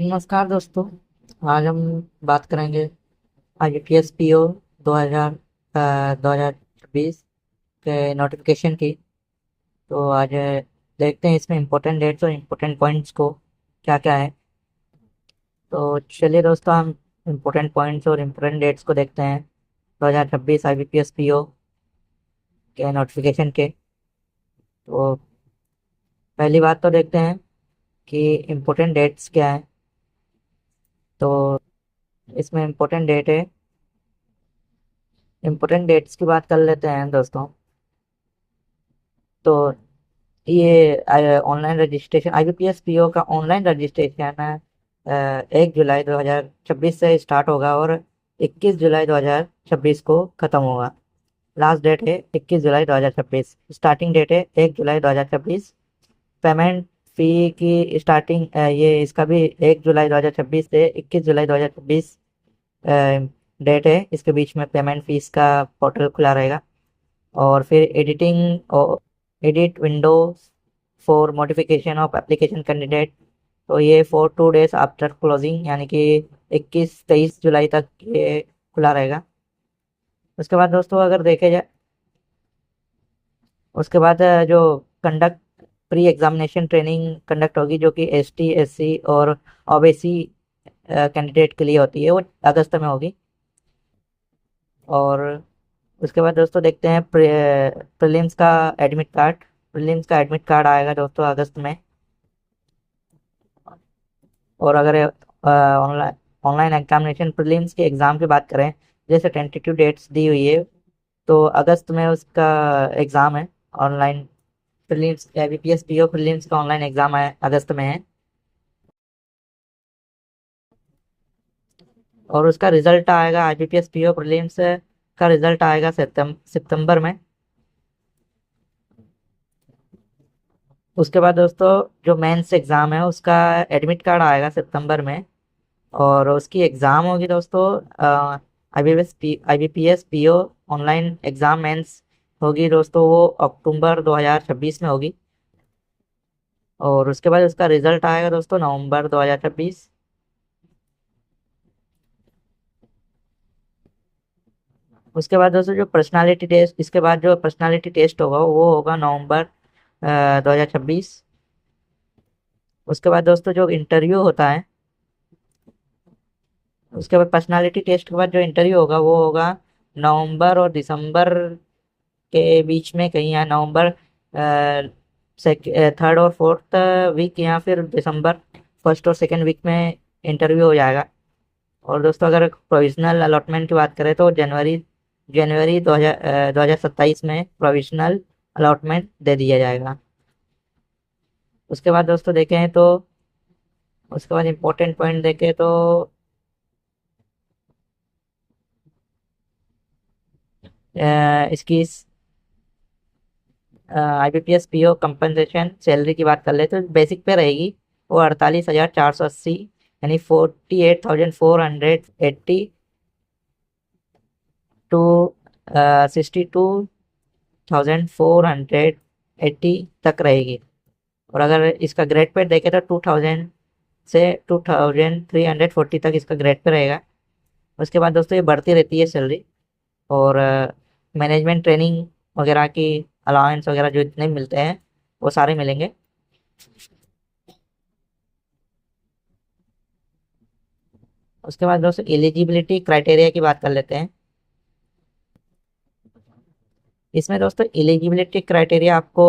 नमस्कार दोस्तों। आज हम बात करेंगे IBPS PO 2026 के नोटिफिकेशन की। तो आज देखते हैं इसमें इम्पोर्टेंट डेट्स और इम्पोर्टेंट पॉइंट्स को क्या क्या है। तो चलिए दोस्तों, हम इम्पोर्टेंट पॉइंट्स और इम्पोर्टेंट डेट्स को देखते हैं 2026 IBPS PO के नोटिफिकेशन के। तो पहली बात तो देखते हैं कि इम्पोर्टेंट डेट्स क्या है। तो इसमें इम्पोर्टेंट डेट्स की बात कर लेते हैं दोस्तों। तो ये ऑनलाइन रजिस्ट्रेशन IBPS PO का ऑनलाइन रजिस्ट्रेशन है 1 जुलाई 2026 से स्टार्ट होगा और 21 जुलाई 2026 को ख़त्म होगा। लास्ट डेट है 21 जुलाई 2026, स्टार्टिंग डेट है 1 जुलाई 2026। पेमेंट फ़ी की स्टार्टिंग ये इसका भी 1 जुलाई 2026 से 21 जुलाई 2026 डेट है। इसके बीच में पेमेंट फीस का पोर्टल खुला रहेगा। और फिर edit Windows for modification of application candidate. तो ये फॉर 2 डेज आफ्टर क्लोजिंग, यानी कि 21-23 जुलाई तक ये खुला रहेगा। उसके बाद दोस्तों अगर देखे जाए, उसके बाद जो conduct pre examination training conduct होगी, जो कि ST SC और OBC कैंडिडेट के लिए होती है, वो अगस्त में होगी। और उसके बाद दोस्तों देखते हैं प्रीलिम्स का एडमिट कार्ड। प्रीलिम्स का एडमिट कार्ड आएगा दोस्तों अगस्त में। और अगर ऑनलाइन ऑनलाइन एग्जामिनेशन प्रीलिम्स के एग्ज़ाम की बात करें, जैसे टेंटेटिव डेट्स दी हुई है, तो अगस्त में उसका एग्ज़ाम है online. Prelims IBPS PO prelims का ऑनलाइन एग्ज़ाम है, अगस्त में है। और उसका रिजल्ट आएगा, IBPS PO प्रीलिम्स का रिजल्ट आएगा सितंबर में। उसके बाद दोस्तों जो मेंस एग्ज़ाम है उसका एडमिट कार्ड आएगा सितंबर में। और उसकी एग्ज़ाम होगी दोस्तों IBPS PO online exam mains होगी दोस्तों, वो अक्टूबर 2026 में होगी। और उसके बाद उसका रिजल्ट आएगा दोस्तों नवंबर 2026। उसके बाद दोस्तों जो पर्सनालिटी टेस्ट, इसके बाद जो पर्सनालिटी टेस्ट होगा वो होगा नवंबर 2026। उसके बाद दोस्तों जो इंटरव्यू होता है, उसके बाद पर्सनालिटी टेस्ट के बाद जो इंटरव्यू होगा वो होगा नवंबर और दिसंबर के बीच में कहीं, या नवंबर थर्ड और फोर्थ वीक, या फिर दिसंबर फर्स्ट और सेकेंड वीक में इंटरव्यू हो जाएगा। और दोस्तों अगर प्रोविजनल अलॉटमेंट की बात करें तो जनवरी जनवरी 2027 में प्रोविजनल अलॉटमेंट दे दिया जाएगा। उसके बाद दोस्तों देखें तो, उसके बाद इम्पोर्टेंट पॉइंट देखें तो इसकी IBPS PO कंपनसेशन सैलरी की बात कर ले तो बेसिक पे रहेगी, वो 48,480, यानी 48,480 टू 62,480 तक रहेगी। और अगर इसका ग्रेड पे देखें तो 2000 से 2340 तक इसका ग्रेड पे रहेगा। उसके बाद दोस्तों ये बढ़ती रहती है सैलरी। और मैनेजमेंट ट्रेनिंग वगैरह की अलाउंस वगैरह जो इतने मिलते हैं वो सारे मिलेंगे। उसके बाद दोस्तों एलिजिबिलिटी क्राइटेरिया की बात कर लेते हैं। इसमें दोस्तों एलिजिबिलिटी क्राइटेरिया आपको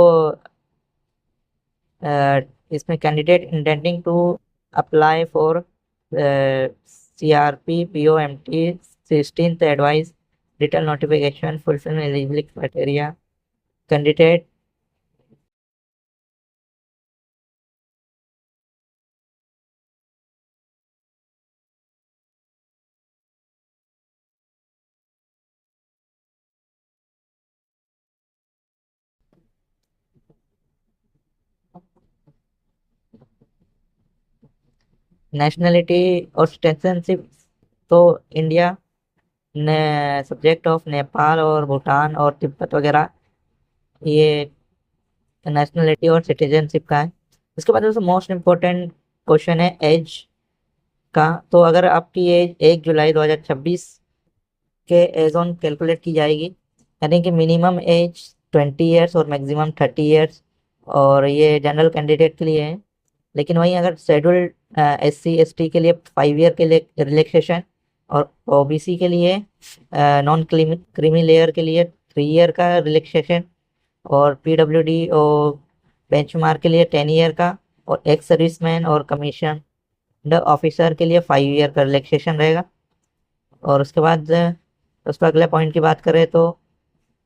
इसमें candidate intending to apply for CRP POMT 16th advice detail notification fulfil eligibility criteria candidate. Nationality और सिटीजनशिप, तो इंडिया ने सब्जेक्ट ऑफ नेपाल और भूटान और तिब्बत वगैरह, ये नेशनलिटी और सिटीजनशिप का है। उसके बाद दोस्तों मोस्ट इम्पोर्टेंट क्वेश्चन है एज। का, तो अगर आपकी एज 1 जुलाई 2026 के एज ऑन कैलकुलेट की जाएगी, यानी कि मिनिमम एज 20 ईयर्स और मैक्सिमम 30 ईयर्स, और ये जनरल कैंडिडेट के लिए है। लेकिन वहीं अगर शेड्यूल्ड SC ST के लिए 5 ईयर के लिए रिलैक्सेशन, और OBC के लिए नॉन क्रीमी लेयर के लिए 3 ईयर का रिलैक्सेशन, और PWD और बेंचमार्क के लिए 10 ईयर का, और एक्स सर्विसमैन और कमीशन ऑफिसर के लिए 5 ईयर का रिलैक्सेशन रहेगा। और उसके बाद उसका अगले पॉइंट की बात करें तो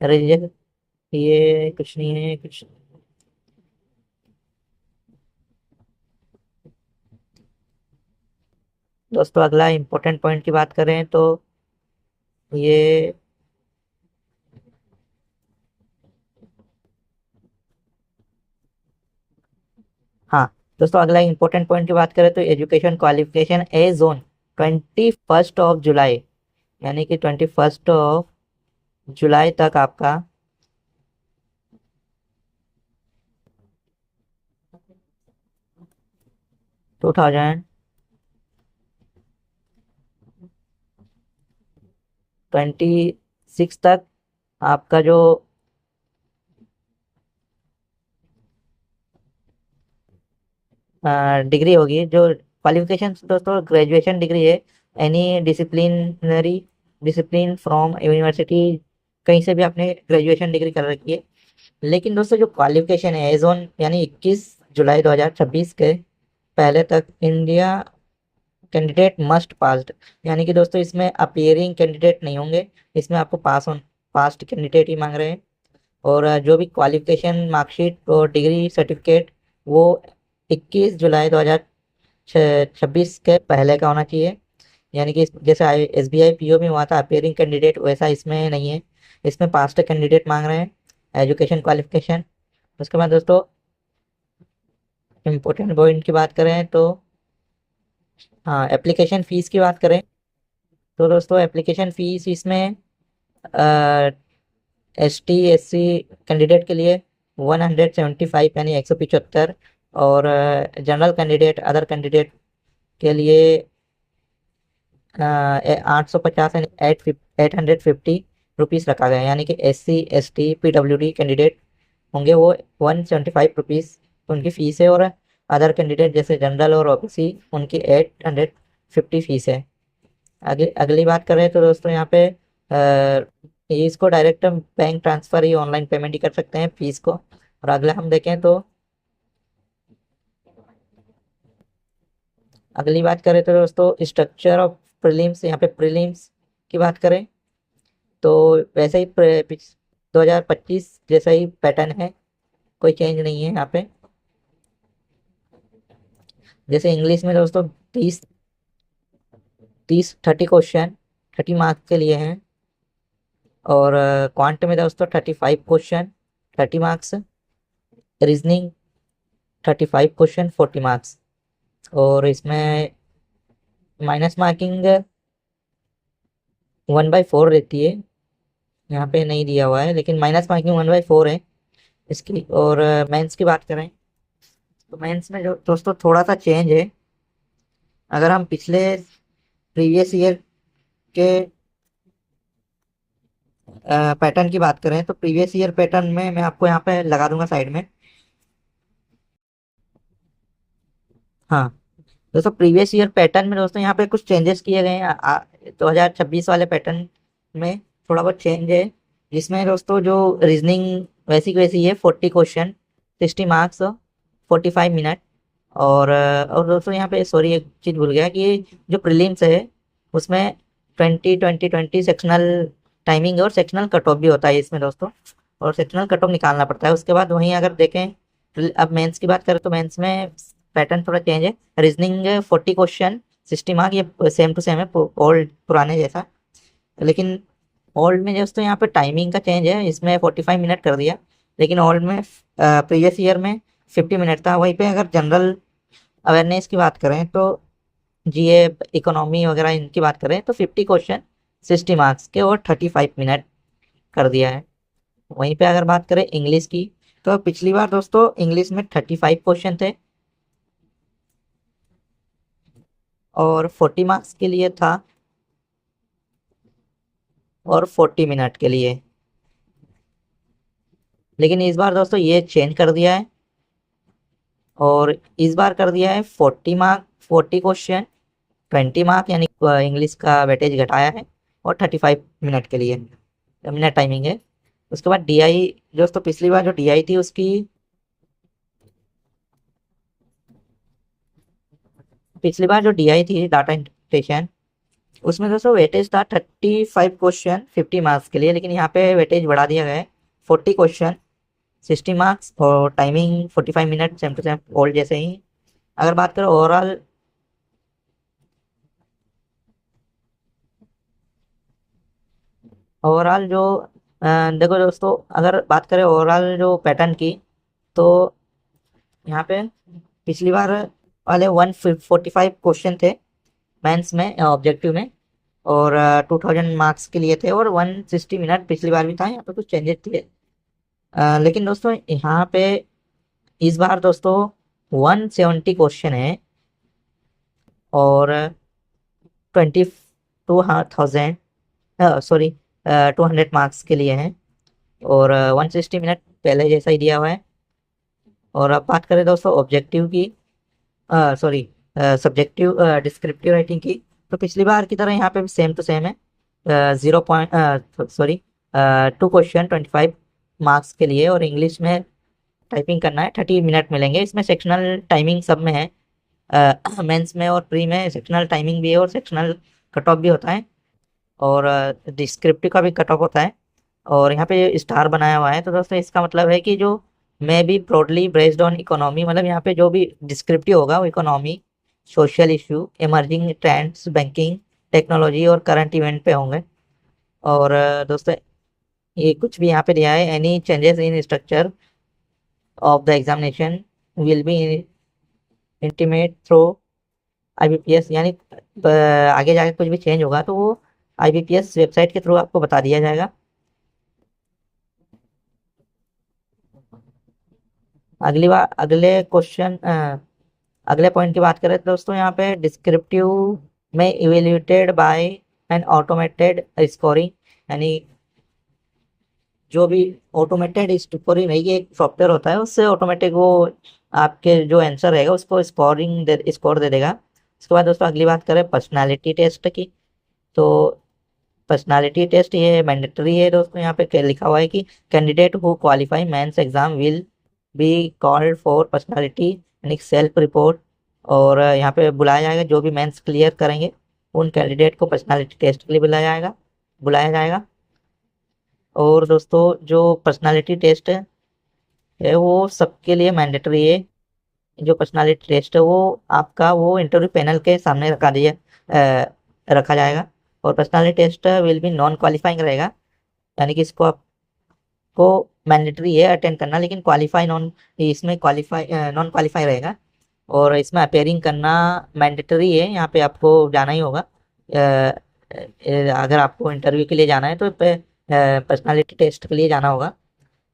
रिजेक्ट, ये कुछ नहीं है कुछ। दोस्तों अगला इम्पोर्टेंट पॉइंट की बात करें तो ये, हाँ दोस्तों अगला इम्पोर्टेंट पॉइंट की बात करें तो एजुकेशन क्वालिफिकेशन ए जोन 21 जुलाई, यानी कि 21 जुलाई तक आपका 2026 तक आपका जो डिग्री होगी, जो क्वालिफिकेशन दोस्तों ग्रेजुएशन डिग्री है, एनी डिसिप्लिन फ्रॉम यूनिवर्सिटी, कहीं से भी आपने ग्रेजुएशन डिग्री कर रखी है। लेकिन दोस्तों जो क्वालिफिकेशन है एज ऑन, यानी 21 जुलाई 2026 के पहले तक इंडिया कैंडिडेट मस्ट पास्ड, यानी कि दोस्तों इसमें अपियरिंग कैंडिडेट नहीं होंगे, इसमें आपको पास्ट कैंडिडेट ही मांग रहे हैं। और जो भी क्वालिफिकेशन मार्कशीट और डिग्री सर्टिफिकेट, वो 21 जुलाई 2026 के पहले का होना चाहिए। यानी कि जैसे SBI PO में हुआ था अपियरिंग कैंडिडेट, वैसा इसमें नहीं है, इसमें पास्ट कैंडिडेट मांग रहे हैं एजुकेशन क्वालिफिकेशन। उसके बाद दोस्तों इम्पोर्टेंट पॉइंट की बात करें तो, हाँ एप्लीकेशन फ़ीस की बात करें तो दोस्तों एप्लीकेशन फ़ीस इसमें ST SC कैंडिडेट के लिए 175 यानी 175, और जनरल कैंडिडेट अदर कैंडिडेट के लिए 850 यानी 850 रुपीज़ रखा गया है। यानी कि SC ST PWD कैंडिडेट होंगे वो 175 रुपीज़ उनकी फ़ीस है, और अदर कैंडिडेट जैसे जनरल और OBC उनकी 850 फीस है। अगली बात करें तो दोस्तों यहाँ पे ये इसको डायरेक्ट बैंक ट्रांसफ़र ही ऑनलाइन पेमेंट ही कर सकते हैं फीस को। और अगला हम देखें तो, अगली बात करें तो दोस्तों स्ट्रक्चर ऑफ प्रीलिम्स, यहाँ पे प्रीलिम्स की बात करें तो वैसे ही 2025 जैसा ही पैटर्न है, कोई चेंज नहीं है यहाँ पे। जैसे इंग्लिश में दोस्तों 30 क्वेश्चन 30 मार्क्स के लिए हैं, और क्वांट में दोस्तों 35 question 30 marks, reasoning 35 question 40 marks, और इसमें माइनस मार्किंग 1/4 रहती है, यहाँ पे नहीं दिया हुआ है लेकिन माइनस मार्किंग 1/4 है इसकी। और मेंस की बात करें तो मेंस में जो दोस्तों थोड़ा सा चेंज है, अगर हम पिछले प्रीवियस ईयर के पैटर्न की बात करें तो प्रीवियस ईयर पैटर्न में मैं आपको यहाँ पे लगा दूंगा साइड में। हाँ दोस्तों प्रीवियस ईयर पैटर्न में दोस्तों यहाँ पे कुछ चेंजेस किए गए हैं 2026 वाले पैटर्न में थोड़ा बहुत चेंज है, जिसमें दोस्तों जो रीजनिंग वैसी की वैसी है, 40 क्वेश्चन 60 मार्क्स 45 मिनट। और दोस्तों यहाँ पे सॉरी एक चीज़ भूल गया कि जो प्रीलिम्स है उसमें 20 20 20 सेक्शनल टाइमिंग है, और सेक्शनल कट ऑफ भी होता है इसमें दोस्तों, और सेक्शनल कट ऑफ निकालना पड़ता है। उसके बाद वहीं अगर देखें अब मेंस की बात करें तो मेंस में पैटर्न थोड़ा चेंज है, रीजनिंग 40 क्वेश्चन 60 मार्क, ये सेम टू सेम है ओल्ड पुराने जैसा। लेकिन ओल्ड में दोस्तों यहाँ पे टाइमिंग का चेंज है, इसमें 45 मिनट कर दिया, लेकिन ओल्ड में प्रीवियस ईयर में 50 मिनट था। वहीं पे अगर जनरल अवेयरनेस की बात करें तो GA इकोनॉमी वगैरह इनकी बात करें तो 50 क्वेश्चन 60 मार्क्स के और 35 मिनट कर दिया है। वहीं पे अगर बात करें इंग्लिश की तो पिछली बार दोस्तों इंग्लिश में 35 क्वेश्चन थे, और 40 मार्क्स के लिए था और 40 मिनट के लिए। लेकिन इस बार दोस्तों ये चेंज कर दिया है और इस बार कर दिया है 40 क्वेश्चन 20 मार्क, यानी इंग्लिश का वेटेज घटाया है, और 35 मिनट के लिए मिनट टाइमिंग है। उसके बाद डीआई दोस्तों, पिछली बार जो डीआई थी उसकी, पिछली बार जो डीआई थी डाटा इंटरप्रिटेशन, उसमें दोस्तों वेटेज था 35 क्वेश्चन 50 मार्क्स के लिए, लेकिन यहाँ पे वेटेज बढ़ा दिया गया है 40 क्वेश्चन 60 मार्क्स, और timing 45 minute, same to same old जैसे ही। अगर बात करें ओवरऑल, ओवरऑल जो देखो दोस्तों, अगर बात करें ओवरऑल जो पैटर्न की, तो यहाँ पे पिछली बार वाले 145 क्वेश्चन थे मेंस में, ऑब्जेक्टिव में, और 2000 मार्क्स के लिए थे, और 160 मिनट पिछली बार भी था। यहाँ पे कुछ चेंजेस थे, लेकिन दोस्तों यहाँ पे इस बार दोस्तों 170 क्वेश्चन है, और 22,000, सॉरी 200 मार्क्स के लिए हैं, और 160 मिनट पहले जैसा ही दिया हुआ है। और अब बात करें दोस्तों ऑब्जेक्टिव की, सॉरी सब्जेक्टिव डिस्क्रिप्टिव राइटिंग की, तो पिछली बार की तरह यहाँ पे भी सेम टू सेम है। 0 पॉइंट, सॉरी 2 क्वेश्चन 25 मार्क्स के लिए, और इंग्लिश में टाइपिंग करना है, 30 मिनट मिलेंगे। इसमें सेक्शनल टाइमिंग सब में है, मेंस में और प्री में सेक्शनल टाइमिंग भी है, और सेक्शनल कट ऑफ भी होता है, और डिस्क्रिप्टिव का भी कट ऑफ होता है। और यहाँ पे स्टार बनाया हुआ है, तो दोस्तों इसका मतलब है कि जो मैं भी ब्रॉडली बेस्ड ऑन इकोनॉमी, मतलब यहाँ पे जो भी डिस्क्रिप्टिव होगा वो economy, social issue, emerging trends, banking, technology और करंट इवेंट पे होंगे। और दोस्तों ये कुछ भी यहाँ पे दिया है, any changes in structure of the examination will be intimate through IBPS, यानी आगे जाके कुछ भी चेंज होगा तो वो आईबीपीएस वेबसाइट के थ्रू आपको बता दिया जाएगा। अगली बार अगले क्वेश्चन अगले पॉइंट की बात करें तो दोस्तों यहाँ पे डिस्क्रिप्टिव में evaluated by an automated scoring, यानी जो भी ऑटोमेटेड स्कोरिंग रहेगी, एक सॉफ्टवेयर होता है उससे ऑटोमेटिक वो आपके जो आंसर रहेगा उसको स्कोर दे देगा। उसके बाद दोस्तों अगली बात करें पर्सनालिटी टेस्ट की, तो पर्सनालिटी टेस्ट ये मैंडेटरी है दोस्तों। यहाँ पे लिखा हुआ है कि candidate who qualify mains exam will be called for personality यानी सेल्फ रिपोर्ट, और यहाँ पे बुलाया जाएगा जो भी मेंस क्लियर करेंगे उन कैंडिडेट को पर्सनालिटी टेस्ट के लिए बुलाया जाएगा। और दोस्तों जो पर्सनालिटी टेस्ट है वो सबके लिए मैंडेटरी है। जो पर्सनालिटी टेस्ट है वो आपका वो इंटरव्यू पैनल के सामने रखा जाएगा, और personality test will be non qualifying रहेगा, यानी कि इसको आपको मैंडेटरी है अटेंड करना, लेकिन क्वालिफाई नॉन, इसमें क्वालिफाई नॉन क्वालिफाई रहेगा, और इसमें अपेयरिंग करना मैंडेटरी है। यहाँ पे आपको जाना ही होगा, अगर आपको इंटरव्यू के लिए जाना है तो पर्सनालिटी टेस्ट के लिए जाना होगा।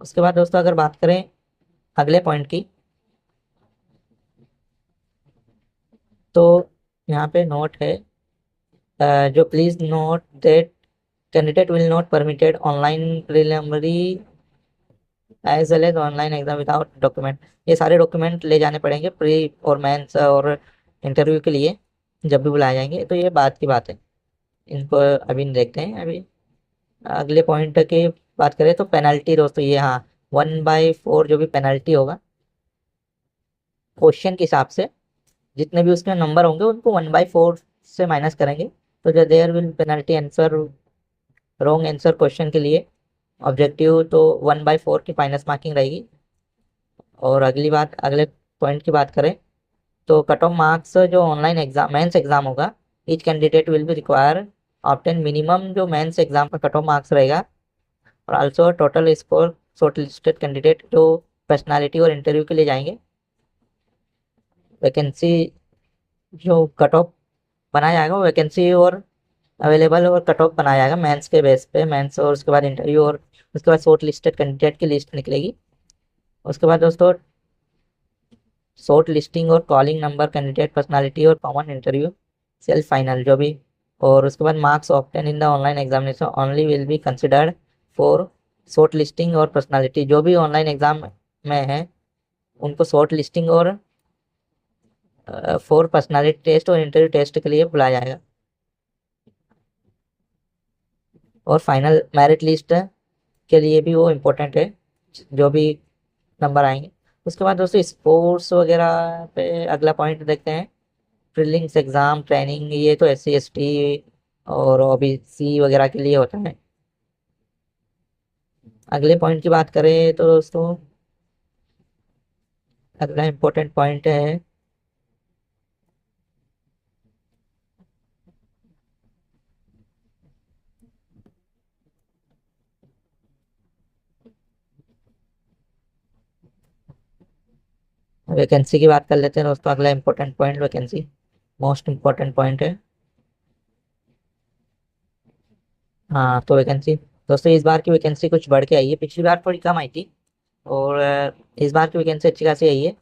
उसके बाद दोस्तों अगर बात करें अगले पॉइंट की, तो यहाँ पे नोट है, जो please note that candidate will not permitted online preliminary as well as online exam without document. ये सारे डॉक्यूमेंट ले जाने पड़ेंगे प्री और मेंस और इंटरव्यू के लिए जब भी बुलाए जाएंगे, तो ये बात की बात है, इनको अभी देखते हैं। अभी अगले पॉइंट की बात करें तो पेनल्टी दोस्तों, ये हाँ 1/4 जो भी पेनल्टी होगा क्वेश्चन के हिसाब से, जितने भी उसके नंबर होंगे उनको 1/4 से माइनस करेंगे, तो जो there will penalty answer wrong answer question के लिए ऑब्जेक्टिव, तो 1/4 की माइनस मार्किंग रहेगी। और अगली बात अगले पॉइंट की बात करें तो कट ऑफ मार्क्स जो ऑनलाइन एग्जाम मेंस एग्जाम होगा, each candidate will be require obtain minimum जो मेंस एग्जाम का कट ऑफ मार्क्स रहेगा, और also total score short listed candidate जो पर्सनालिटी और इंटरव्यू के लिए जाएंगे। वैकेंसी जो कट ऑफ बनाया जाएगा वो वैकेंसी और अवेलेबल और कट ऑफ बनाया जाएगा मेंस के बेस पे, मेंस और उसके बाद इंटरव्यू, और उसके बाद शॉर्ट लिस्टेड कैंडिडेट की लिस्ट निकलेगी। उसके बाद दोस्तों शॉर्ट लिस्टिंग और कॉलिंग नंबर कैंडिडेट पर्सनालिटी और कॉमन इंटरव्यू, सेल्फ फाइनल जो भी। और उसके बाद marks obtain in the online examination only will be considered for short listing और पर्सनालिटी। जो भी ऑनलाइन एग्जाम में है उनको शॉर्ट लिस्टिंग और फॉर पर्सनालिटी टेस्ट और इंटरव्यू टेस्ट के लिए बुलाया जाएगा। और फाइनल मेरिट लिस्ट के लिए भी वो इम्पोर्टेंट है, जो भी नंबर आएंगे। उसके बाद दोस्तों स्पोर्ट्स वगैरह पे अगला पॉइंट देखते हैं। प्रीलिम्स एग्ज़ाम ट्रेनिंग, ये तो SC ST और OBC वगैरह के लिए होता है। अगले पॉइंट की बात करें तो दोस्तों अगला इम्पोर्टेंट पॉइंट है वैकेंसी की बात कर लेते हैं दोस्तों। अगला important point vacancy, most important point है। हाँ तो वैकेंसी दोस्तों, इस बार की वैकेंसी कुछ बढ़ के आई है, पिछली बार थोड़ी कम आई थी और इस बार की वैकेंसी अच्छी खासी आई है।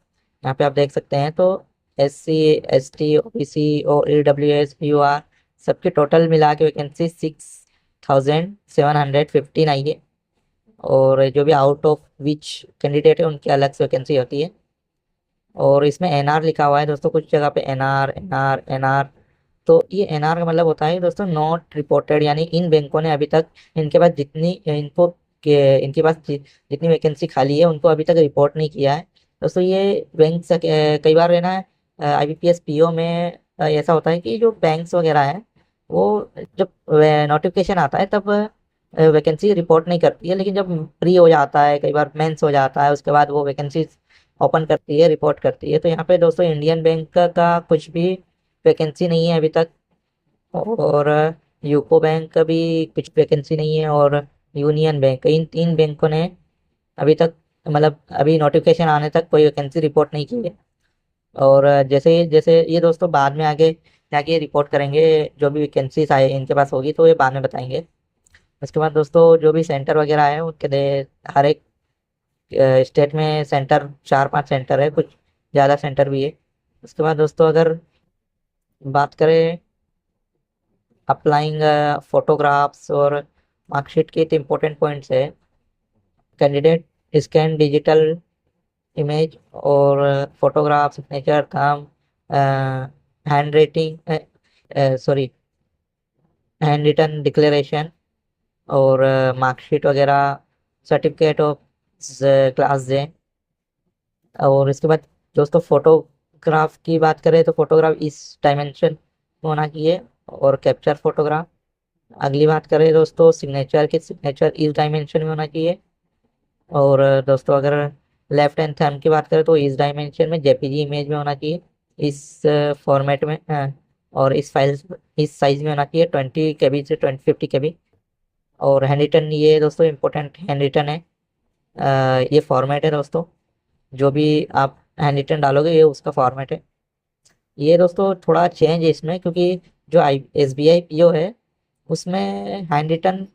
यहाँ पे आप देख सकते हैं तो SC ST OBC और EWS UR सबके टोटल मिला के वैकेंसी 6715 आई है। और जो भी आउट ऑफ विच कैंडिडेट है उनकी अलग से वैकेंसी होती है। और इसमें NR लिखा हुआ है दोस्तों, कुछ जगह पे NR। तो ये NR का मतलब होता है दोस्तों नॉट रिपोर्टेड, यानी इन बैंकों ने अभी तक इनके पास जितनी इनको के इनके पास जितनी वैकेंसी खाली है उनको अभी तक रिपोर्ट नहीं किया है दोस्तों। ये बैंक से कई बार है ना, IBPS PO में ऐसा होता है कि जो बैंक्स वगैरह है वो जब नोटिफिकेशन आता है तब वैकेंसी रिपोर्ट नहीं करती है, लेकिन जब प्री हो जाता है, कई बार मेंस हो जाता है, उसके बाद वो वैकेंसी ओपन करती है, रिपोर्ट करती है। तो यहाँ पे दोस्तों इंडियन बैंक का कुछ भी वैकेंसी नहीं है अभी तक। और यूको बैंक का भी कुछ वैकेंसी नहीं है। और यूनियन बैंक, इन तीन बैंकों ने अभी तक मतलब अभी नोटिफिकेशन आने तक कोई वैकेंसी रिपोर्ट नहीं की है। और जैसे जैसे ये दोस्तों बाद में आगे जाके रिपोर्ट करेंगे, जो भी वैकेंसीज आए इनके पास होगी तो ये बाद में बताएंगे। उसके बाद दोस्तों जो भी सेंटर वगैरह है उनके हर एक स्टेट में सेंटर, 4-5 सेंटर है, कुछ ज़्यादा सेंटर भी है। उसके बाद दोस्तों अगर बात करें अप्लाइंग फोटोग्राफ्स और मार्कशीट के इम्पोर्टेंट पॉइंट्स है। कैंडिडेट स्कैन डिजिटल इमेज और photograph, signature, thumb, hand rating, sorry hand written declaration और मार्कशीट वगैरह, सर्टिफिकेट ऑफ क्लास जे। और इसके बाद दोस्तों फोटोग्राफ की बात करें तो फोटोग्राफ इस डायमेंशन में होना चाहिए और कैप्चर फोटोग्राफ। अगली बात करें दोस्तों सिग्नेचर की, सिग्नेचर इस डायमेंशन में होना चाहिए। और दोस्तों अगर लेफ्ट हैंड थंब की बात करें तो इस डायमेंशन में JPG इमेज में होना चाहिए, इस फॉर्मेट में, और इस साइज में होना चाहिए, 20 KB से 50 KB। और हैंड रिटन, ये दोस्तों इम्पोर्टेंट हैंड रिटन है। ये फॉर्मेट है दोस्तों, जो भी आप हैंड रिटन डालोगे ये उसका फॉर्मेट है। ये दोस्तों थोड़ा चेंज है इसमें, क्योंकि जो SBI PO है उसमें हैंड रिटन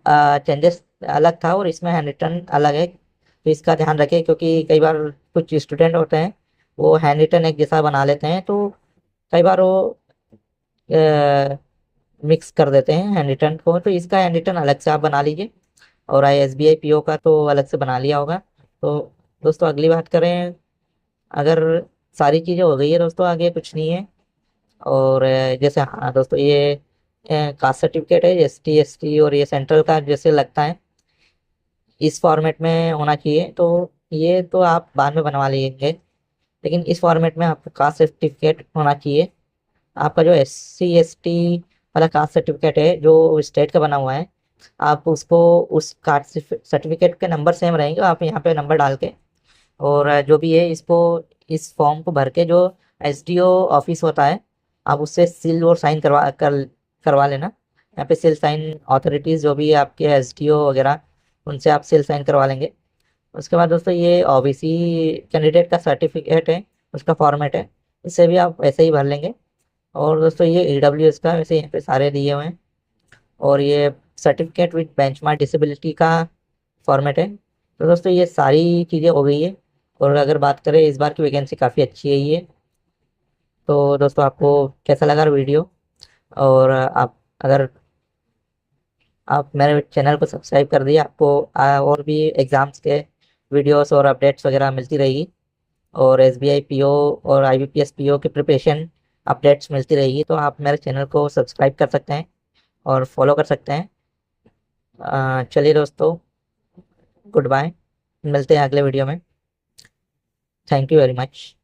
चेंजेस अलग था और इसमें हैंड रिटन अलग है। तो इसका ध्यान रखें, क्योंकि कई बार कुछ स्टूडेंट होते हैं वो हैंड रिटन एक जैसा बना लेते हैं, तो कई बार वो मिक्स कर देते हैं हैंड रिटन को। तो इसका हैंड रिटन अलग से आप बना लीजिए, और SBI PO का तो अलग से बना लिया होगा। तो दोस्तों अगली बात करें, अगर सारी चीज़ें हो गई है दोस्तों, आगे कुछ नहीं है। और जैसे हाँ दोस्तों ये कास्ट सर्टिफिकेट है ST ST और ये सेंट्रल का जैसे लगता है इस फॉर्मेट में होना चाहिए, तो ये तो आप बाद में बनवा लीजिए, लेकिन इस फॉर्मेट में आपका कास्ट सर्टिफिकेट होना चाहिए। आपका जो SC ST वाला कास्ट सर्टिफिकेट है जो स्टेट का बना हुआ है, आप उसको उस कास्ट सर्टिफिकेट के नंबर सेम रहेंगे, आप यहाँ पे नंबर डाल के और जो भी है इसको इस फॉर्म को भर के जो SDO ऑफिस होता है आप उससे सील और साइन करवा लेना। यहाँ पे सील साइन अथॉरिटीज़ जो भी है आपके SDO वगैरह, उनसे आप सील साइन करवा लेंगे। उसके बाद दोस्तों ये OBC कैंडिडेट का सर्टिफिकेट है, उसका फॉर्मेट है, इसे भी आप ऐसे ही भर लेंगे। और दोस्तों ये EWS का वैसे यहाँ पे सारे दिए हुए हैं। और ये सर्टिफिकेट विद बेंचमार्क डिसेबिलिटी का फॉर्मेट है। तो दोस्तों ये सारी चीज़ें हो गई है। और अगर बात करें इस बार की वैकेंसी काफ़ी अच्छी है ये। तो दोस्तों आपको कैसा लगा वीडियो, और आप अगर आप मेरे चैनल को सब्सक्राइब कर दिए, आपको और भी एग्ज़ाम्स के वीडियोस और अपडेट्स वगैरह मिलती रहेगी, और एसबीआई पीओ और आईबीपीएस पीओ की प्रिपरेशन अपडेट्स मिलती रहेगी। तो आप मेरे चैनल को सब्सक्राइब कर सकते हैं और फॉलो कर सकते हैं। चलिए दोस्तों, गुड बाय, मिलते हैं अगले वीडियो में। Thank you very much.